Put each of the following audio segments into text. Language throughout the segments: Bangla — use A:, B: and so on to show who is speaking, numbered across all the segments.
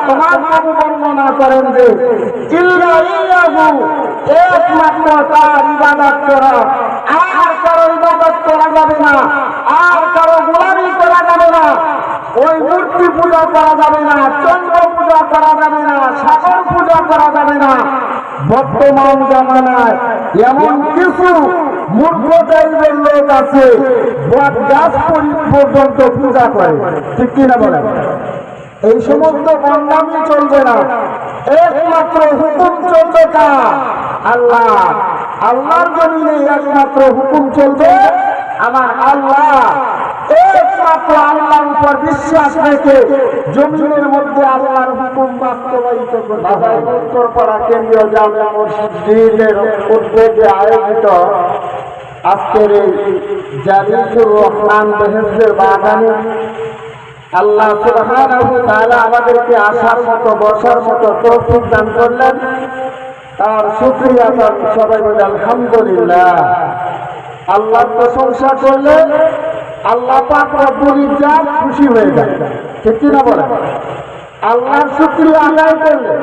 A: তোমার প্রভু বর্ণনা করেন যে একমাত্র তার ইবাদত করা, আর কারো ইবাদত করা যাবে না, আর কারো গোলামি করা যাবে না, ওই মূর্তি পূজা করা যাবে না, চন্দ্র পূজা করা যাবে না, সাগর পূজা করা যাবে না। বর্তমান জামানায় এমন কিছু মূর্খ টাইপের লোক আছে বট গাছ পর্যন্ত পূজা করে, ঠিক কিনা বলেন? এই সমস্ত বন্দামি চলবে না, একমাত্র হুকুম চলবে কার? আল্লাহ। আল্লাহর জমিনে একমাত্র হুকুম চলবে আমার আল্লাহ। একমাত্র আল্লাহর উপর বিশ্বাস রেখে জমিনের মধ্যে আল্লাহর হুকুম বাস্তবায়িত করবে। উত্তরপাড়া কেন্দ্রীয় জামে মসজিদের উদ্যোগে আয়োজিত আজকের এই জালিলুর রহমান বেহেশতের বাগানে আল্লাহ সুবহানাহু ওয়া তাআলা আমাদেরকে আসার মতো বসার মতো তৌফিক দান করলেন। তার শুকরিয়া সবাই বলে আলহামদুলিল্লাহ। আল্লাহর প্রশংসা করলে আল্লাহ পাক রব্বুল ইজ্জত খুশি হয়ে যায়, ঠিক কি না বলেন? আল্লাহর শুকরিয়া আদায় করলে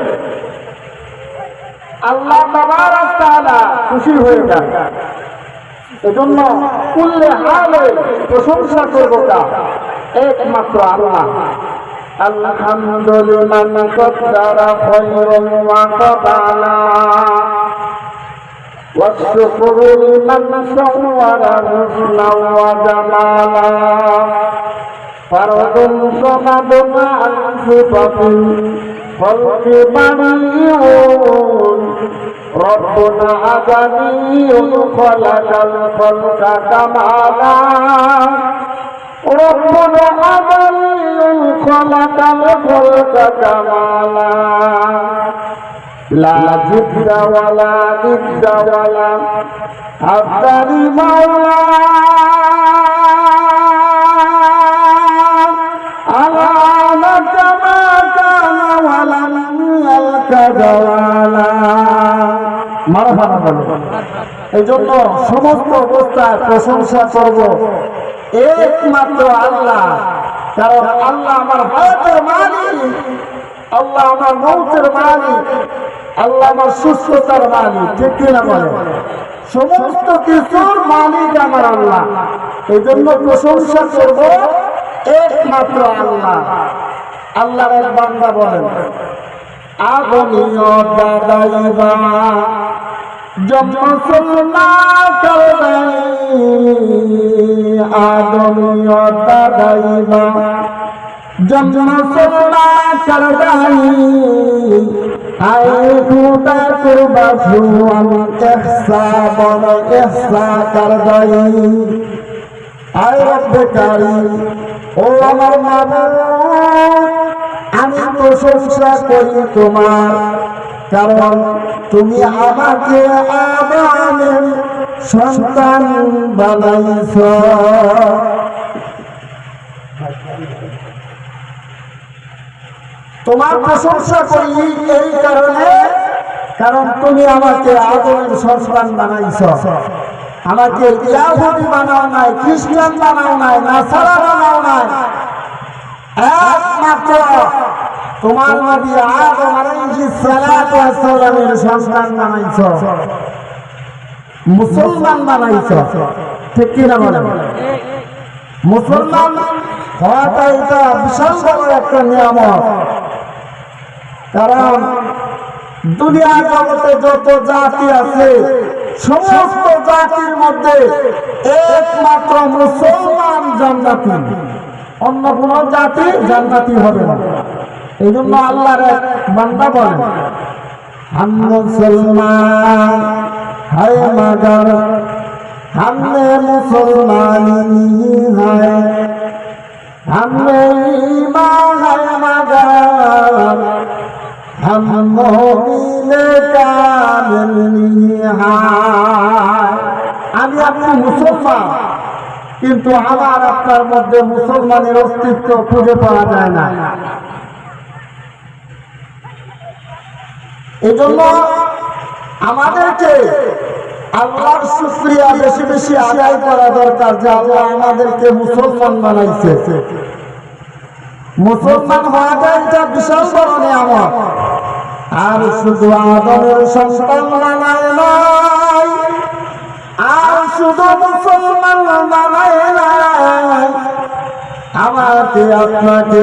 A: আল্লাহ তাবারক ওয়া তাআলা খুশি হয়ে যায়। এজন্য কুল্লে হালে প্রশংসা করব কার? একমাত্র আল্লাহ। আলহামদুলিল্লাহ মান কদ্দারা খায়রান ওয়া কাদালা والشكر لمن صور حسنا وجمالا فرد صمد عن صفة خلق بريء ربنا أغني خلق الخلق كمالا ربنا أغني خلق الخلق كمالا لا جد ولا ند ولا أفضل مولا على كما كان ولم يلك جوالا مرحبا। এই জন্য সমস্ত অবস্থায় প্রশংসা করব একমাত্র আল্লাহ, কারণ আল্লাহ আমার হায়াতের মালিক, আল্লাহ আমার মৌতের মালিক, আল্লাহ আমার সুস্থতার মালিক, ঠিক কিনা বলে? সমস্ত কিছুর মালিক আমার আল্লাহ। এই জন্য প্রশংসা করব একমাত্র আল্লাহ। আল্লাহর এক বান্দা বলেন আগনিয় দাদাইবা জমসুল্লা করদাই আগনিয় দাদাইবা জমসুল্লা করদাই আয়ে খুদা কুরবা সুআন ইহসা বন ইহসা করদাই আয়ে রব্বে কারীম ও আমার মাবুদ আমি প্রশংসা করি তোমার, কারণ তুমি আমাকে আদমের সন্তান বানাইছ। তোমার প্রশংসা করি এই কারণে, কারণ তুমি আমাকে আদমের সন্তান বানাইছ। আমাকে ইহুদি বানাও নাই, খ্রিস্টান বানাও নাই, নাসারা বানাও নাই, একমাত্র তোমার নবী আদম আলাইহিস সালাতু ওয়াস সালামের সন্তান বানাইছ, মুসলমান বানাইছ, ঠিক কি না বলেন? মুসলমান হওয়াটা এটা বিশাল বড় একটা নিয়ামত, কারণ দুনিয়া জগতে যত জাতি আছে সমস্ত জাতির মধ্যে একমাত্র মুসলমান জান্নাতি, অন্য কোন জাতি জান্নাতি হবে না। এই জন্য আল্লাহর এক বান্দা বলেন हम मुसलमान है मगर हमने मुसलमानी नहीं है, हमने ईमान है मगर हम मोमिने कामिल नहीं है। আমি আপনি মুসলমান, কিন্তু আমার আপনার মধ্যে মুসলমানের অস্তিত্ব খুঁজে পাওয়া যায় না। এই জন্য আমাদেরকে আল্লাহর শুকরিয়া বেশি বেশি আদায় করা দরকার যে আল্লাহ আমাদেরকে মুসলমান বানাইছে। মুসলমান হওয়াটা একটা বিশাল বড় নিয়ামত। আর শুধু আদমের সন্তান বানায় নাই, আর শুধু মুসলমান বানায় নাই, আমাকে আপনাকে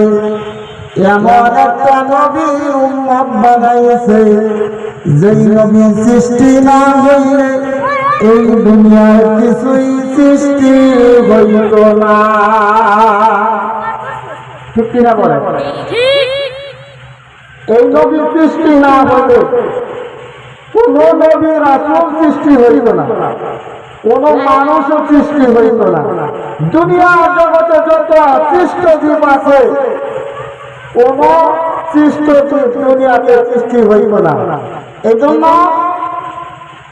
A: এমন একটা নবীর উম্মত বানাইছে, যেই নবী সৃষ্টি না হইলে এই দুনিয়ার কিছুই সৃষ্টি হইত না। ঠিক কিনা বলে? এই নবী সৃষ্টি না হলে কোন নবী রাসূল সৃষ্টি হইত না, কোন মানুষও সৃষ্টি হইত না। দুনিয়া জগতে যত সৃষ্ট জীব আছে কোন সৃষ্ট জীব দুনিয়াতে সৃষ্টি হইত না। এই জন্য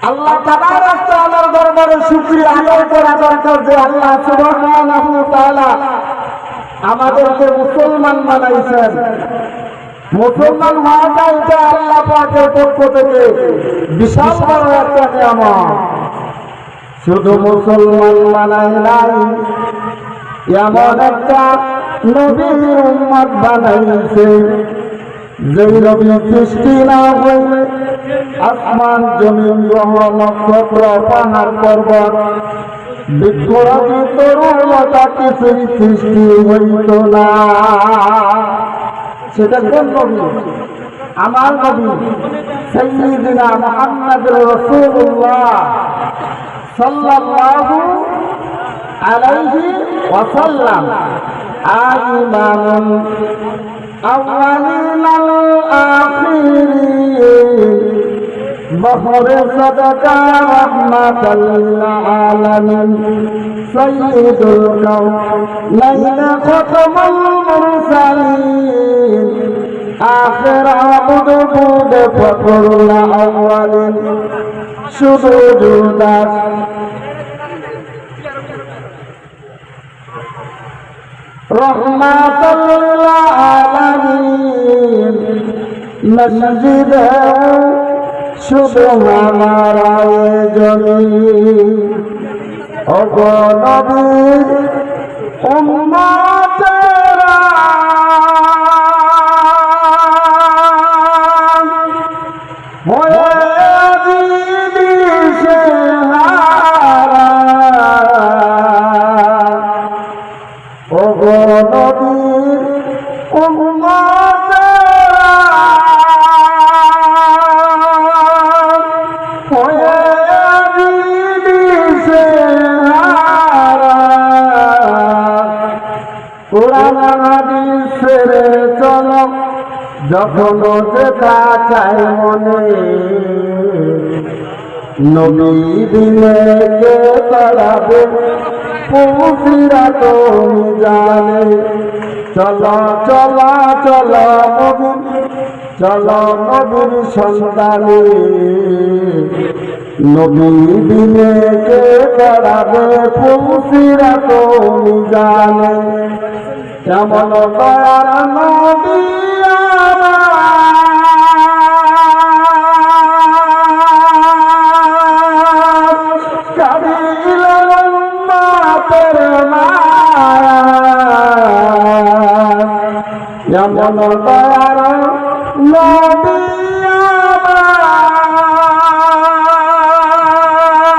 A: আল্লাহ তাবারক তাআলার দরবারে শুকরিয়া আদায় করা দরকার যে আল্লাহ সুবহানাহু ওয়া তাআলা আমাদেরকে মুসলমান বানাইছেন। মুসলমান হওয়াটা এটা আল্লাহ পাকের পক্ষ থেকে বিশাল বড় একটা নিয়ামত। শুধু মুসলমান বানাই নাই, এমন একটা নবীর উম্মত বানাইছে, যেই নবী সৃষ্টি না হইলে আসমান জমিন গ্রহ নক্ষত্র পাহাড় পর্বত বৃক্ষরাজি তরুলতা কিছুই সৃষ্টি হইত না। সেটা কোন নবী? আমার নবী সাইয়্যিদুনা মুহাম্মদুর রাসূলুল্লাহ সাল্লাল্লাহু আলাইহি ওয়াসাল্লাম ইমামুল আউয়ালিন আল আখিরিন বহরে সাদাকা রাহমাতাল লিল আলামিন সাইয়্যিদুল কাওনাইন খাতামুল মুরসালিন আখির আবুদ বুদ ফখরুল আউয়ালিন শুধু জুদাস রহমাতাল লিল আলামিন মসজিদ শুধু আমার জমিন ও গো নবীর উম্মতেরা হয়ে দিশে হারা ও গো নবীর উম্মতেরা হয়ে দিশে হারা। কোরআন হাদিস ছেড়ে চলো যখন যেটা চাই মনে, নবী বিনে কে করাবে পুফিরা তুমি জানে। চলো চলো চলো নবী, চলো নবীর সন্তানে, নবী বিনে কে করাবে পুফিরা তুমি জানে। কেমন দয়ার নবী যেমন দয়ার নবী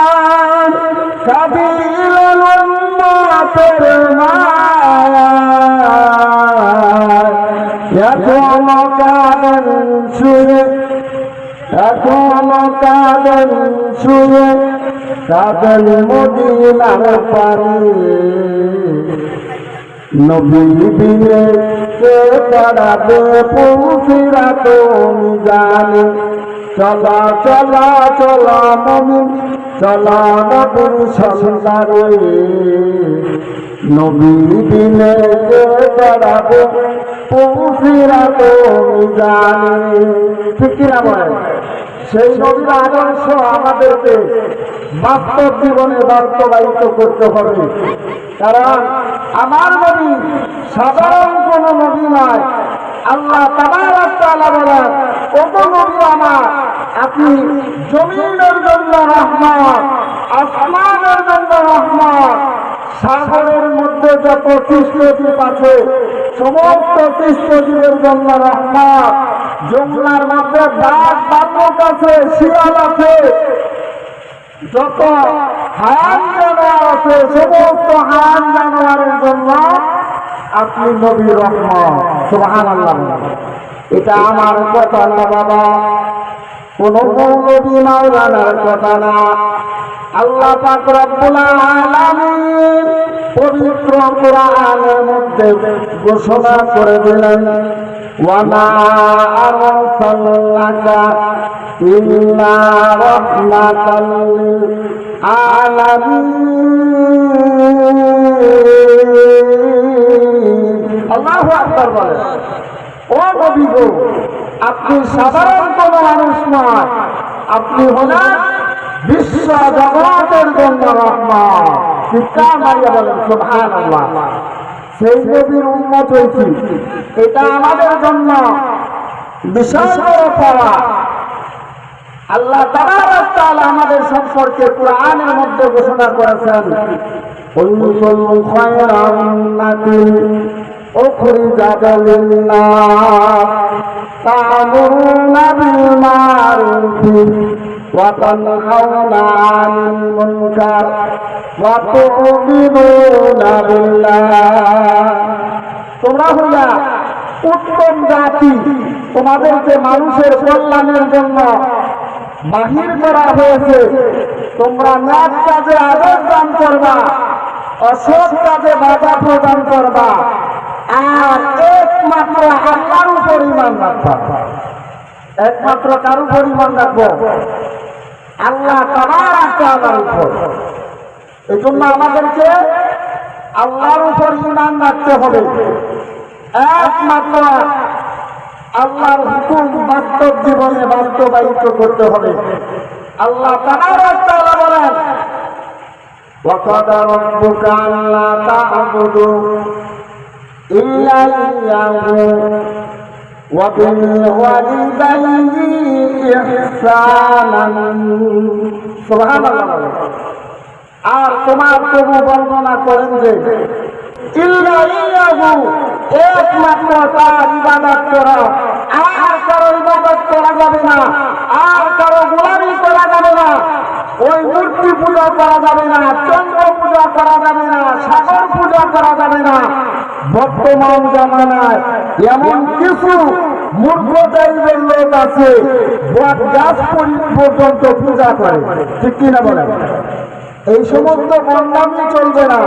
A: আমার কাঁদিলেন উম্মতের মায়ায়। এখনো কাঁদেন শুয়ে, এখনো কাঁদেন শুয়ে, কাঁদেন মদিনার পারে, নবী বিনে কে করাবে পুফিরা তুমি জানে। চলো চলো চলো মুমিন, চলো নবীর সন্তানে, নবী বিনে কে করাবে পুফিরা তুমি জানে। ঠিক কিনা বলেন? সেই নবীর আদর্শ আমাদেরকে বাস্তব জীবনে বাস্তবায়িত করতে হবে। কারণ আমার নবী সাধারণ কোন নবী নয়, আল্লাহ তাবারক ওয়া তাআলা বলেন, ওগো নবী আমার, আপনি জমিনের জন্য রহমত, আসমানের জন্য রহমত, সাগরের মধ্যে যত সৃষ্টজীব আছে সমস্ত সৃষ্টজীবের জন্য রহমত, যমুনার মধ্যে বাঘ ভাল্লুক আছে, শিয়াল আছে, যত হায়ান জানোয়ার আছে সমস্ত হায়ান জানোয়ারের জন্য আপনি নবী রহমত। সুবহানাল্লাহ। এটা আমার কথা না বাবা, কোন মৌলবী মাওলানার কথা না। আল্লাহ পাক রব্বুল আলামিন পবিত্র কোরআনের মধ্যে ঘোষণা করে দিলেন, ওয়া মা আরসালনাকা ইল্লা রাহমাতাল লিল আলামিন। আল্লাহু আকবার বলেন। ও নবী গো, আপনি সাধারণ কোন মানুষ নয়, আপনি হলেন বিশ্ব জগতের জন্য রহমত। চিৎকার মারিয়া বলেন সুবহানাল্লাহ। সেই নবীর উম্মত হয়েছি, এটা আমাদের জন্য বিশাল বড় পাওয়া। আল্লাহ তাবারক ওয়া তাআলা আমাদের সম্পর্কে কোরআনের মধ্যে ঘোষণা করেছেন, কুনতুম খায়রা উম্মাতিন উখরিজাত লিন-নাস তা'মুরুনা বিল মা'রুফি ওয়া তানহাউনা আনিল মুনকার ওয়া তু'মিনুনা বিল্লাহ। তোমরা হইলা উত্তম জাতি, তোমাদেরকে মানুষের কল্যাণের জন্য বাহির করা হয়েছে। তোমরা ন্যায় কাজে আদর দান করবা, অসৎ কাজে বাধা প্রদান করবা, আর একমাত্র আল্লাহর উপর ঈমান রাখবা। একমাত্র কার উপর ঈমান রাখবো? আল্লাহ তাবারক ওয়া তাআলার উপর। এই জন্য আমাদেরকে আল্লাহর উপর ঈমান রাখতে হবে। একমাত্র আল্লাহর হুকুম বাস্তব জীবনে বাস্তবায়িত করতে হবে। আল্লাহ তাবারক ওয়া তাআলা বলেন, ওয়া কাদা রাব্বুকা আল্লা তা'বুদু ইল্লা ইয়্যাহু ওয়া বিল ওয়ালিদাইনি ইহসানান। সুবহানাল্লাহ। আর তোমার প্রভু বর্ণনা করেন যে ইল্লা ইয়্যাহু, একমাত্র তার ইবাদত করা, আর কারো ইবাদত করা যাবে না, আর কারো গোলামি করা যাবে না, ওই মূর্তি পূজা করা যাবে না, চন্দ্র পূজা করা যাবে না, সাগর পূজা করা যাবে না। বর্তমান জামানায় এমন কিছু মূর্খ টাইপের লোক আছে, বট গাছ পর্যন্ত পূজা করে, ঠিক কিনা বলেন? এই সমস্ত বন্দামি চলবে না।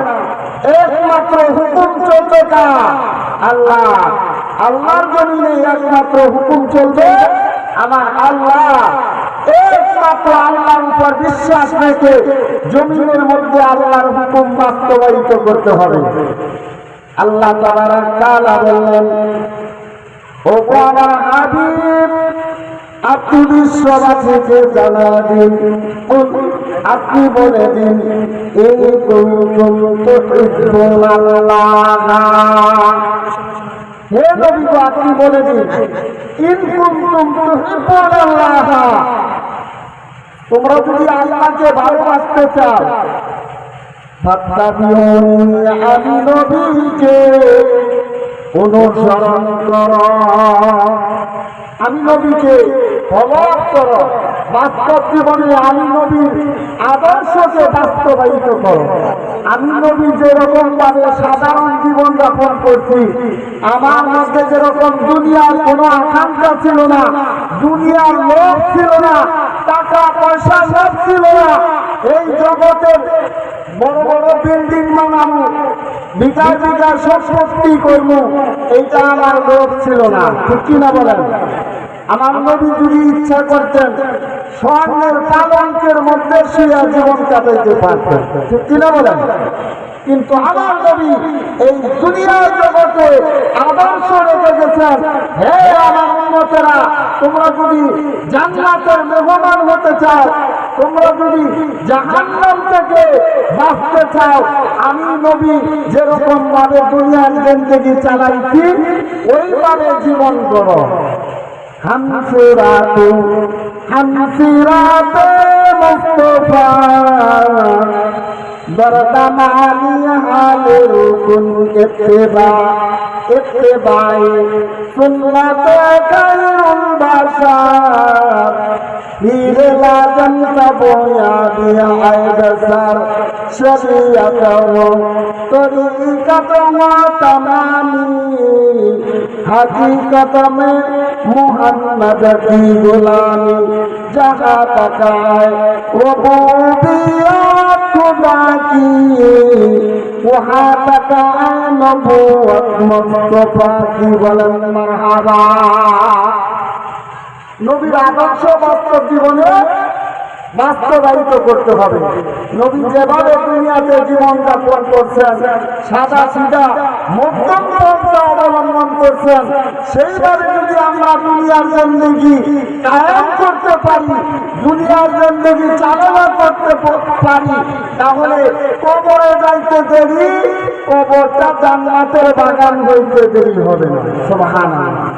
A: একমাত্র হুকুম চলবে কার? আল্লাহ। আল্লাহর জমিনে একমাত্র হুকুম চলবে আমার আল্লাহ। একমাত্র আল্লাহর উপর বিশ্বাস রেখে জমিনের মধ্যে আল্লাহর হুকুম বাস্তবায়িত করতে হবে। আল্লাহ তাবারক ওয়া তাআলা বললেন, ও আমার হাবিব, আপনি বিশ্ববাসীকে জানা দিন, আপনি বলে দিন, ইন কুনতুম তুহিব্বুনাল্লাহ। হে নবী গো, আপনি বলে দিন, ইন কুনতুম তুহিব্বুনাল্লাহ, তোমরা যদি আল্লাহকে ভালোবাসতে চাও, ফাত্তাবিউনি, আমি নবীকে অনুসরণ করো, আমি নবীকে ফলো করো, বাস্তব জীবনে আমি নবীর আদর্শকে বাস্তবায়িত করো। আমি নবী যেরকম ভাবে সাধারণ জীবন যাপন করছি, আমার মধ্যে যেরকম দুনিয়ার কোনো আকাঙ্ক্ষা ছিল না, দুনিয়ার লোভ ছিল না, টাকা পয়সা লোভ ছিল না, এই জগতের বড় বড় বিল্ডিং বানাবো, বিঘা বিঘা সম্পত্তি করবো, এইটা আমার লোভ ছিল না, ঠিক কিনা বলেন? আমার নবী যদি ইচ্ছা করতেন স্বর্ণের পালঙ্কের মধ্যে শুয়ে জীবন কাটাইতে পারতেন, ঠিক কিনা বলেন? কিন্তু আমার নবী এই দুনিয়ার জগতে আদর্শ রেখে গেছেন, হে আমার উম্মতেরা, তোমরা যদি জান্নাতের মেহমান হতে চাও, তোমরা যদি জাহান্নাম থেকে বাঁচতে চাও, আমি নবী যেরকম ভাবে দুনিয়ার জিন্দেগি চালাইছি ওইভাবে জীবন করো। হামসিরাতে মুস্তফা বরদামানি হালে রুকুন ইত্তেবাই সুন্নাতে খায়রুল বাশার ফিরে লাজম তবয়া দিয়া আয়দার শরিয়ত তরিকত তামামি हकीकत में मोहम्मद की गुलामी जहाँ तक है रबूबियत खुदा की वहाँ तक है नबूवत मुस्तफा की बुलंद मरहबा। নবীর আদর্শ বাস্তব জীবনে বাস্তবায়িত করতে হবে। নবী যেভাবে দুনিয়াতে জীবন যাপন করছেন, সাদা সিধা মধ্যম পন্থা অবলম্বন করছেন, সেইভাবে যদি আমরা দুনিয়ার জিন্দেগি কায়েম করতে পারি, দুনিয়ার জিন্দেগি চালনা করতে পারি, তাহলে কবরে যাইতে দেরি, কবরটা জান্নাতের বাগান হইতে দেরি হবে না। সুবহানাল্লাহ।